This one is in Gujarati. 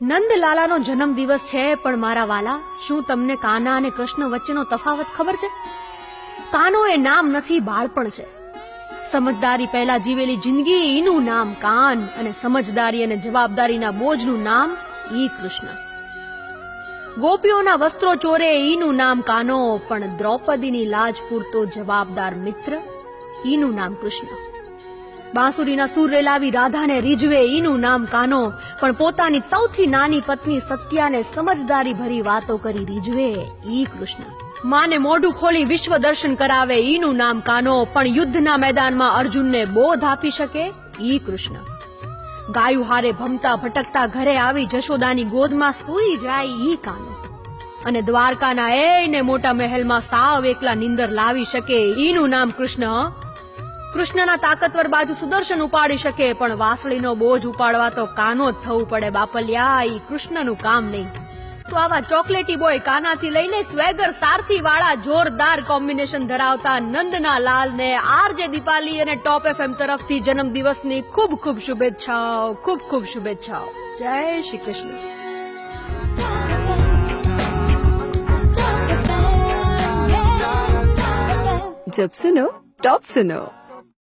નંદલાલાનો જન્મદિવસ છે, પણ મારા વાલા, શું તમને કાના અને કૃષ્ણ વચ્ચેનો તફાવત ખબર છે? કાનો એ નામ નથી, બાળપણ છે. સમજદારી પહેલા જીવેલી જિંદગી, એનું નામ કાન, અને સમજદારી અને જવાબદારીના બોજનું નામ ઈ કૃષ્ણ. ગોપીઓના વસ્ત્રો ચોરે, ઈનું નામ કાનો, પણ દ્રૌપદીની લાજ પૂરતો જવાબદાર મિત્ર, ઈનું નામ કૃષ્ણ. બાંસુરીના સૂર રેલાવી રાધાને રીઝવે, ઈનું નામ કાનો, પણ પોતાની સૌથી નાની પત્ની સત્યાને સમજદારી ભરી વાતો કરી રીઝવે, ઈ કૃષ્ણ. માને મોઢું ખોલી વિશ્વ દર્શન કરાવે, ઈનું નામ કાનો, પણ યુદ્ધના મેદાનમાં અર્જુનને બોધ આપી શકે, ઈ કૃષ્ણ. ગાયું હારે ભમતા ભટકતા ઘરે આવી જશોદાની ગોદમાં સૂઈ જાય, ઈ કાનો. અને દ્વારકાના એને મોટા મહેલમાં સાવ એકલા નીંદર લાવી શકે, ઈનું નામ કૃષ્ણ. કૃષ્ણના તાકતવર બાજુ સુદર્શન ઉપાડી શકે, પણ વાસળીનો બોજ ઉપાડવા તો કાનો જ થવું પડે બાપલિયા, ઈ કૃષ્ણનું કામ નહીં. તો આવા ચોકલેટી બોય કાનાથી લઈને સ્વેગર સારથી વાળા જોરદાર કોમ્બિનેશન ધરાવતા નંદના લાલને આરજે દીપાલી અને ટોપ FM તરફથી જન્મદિવસની ખૂબ ખૂબ શુભેચ્છાઓ, ખૂબ ખૂબ શુભેચ્છાઓ. જય શ્રી કૃષ્ણ. जब सुनो टॉप सुनो.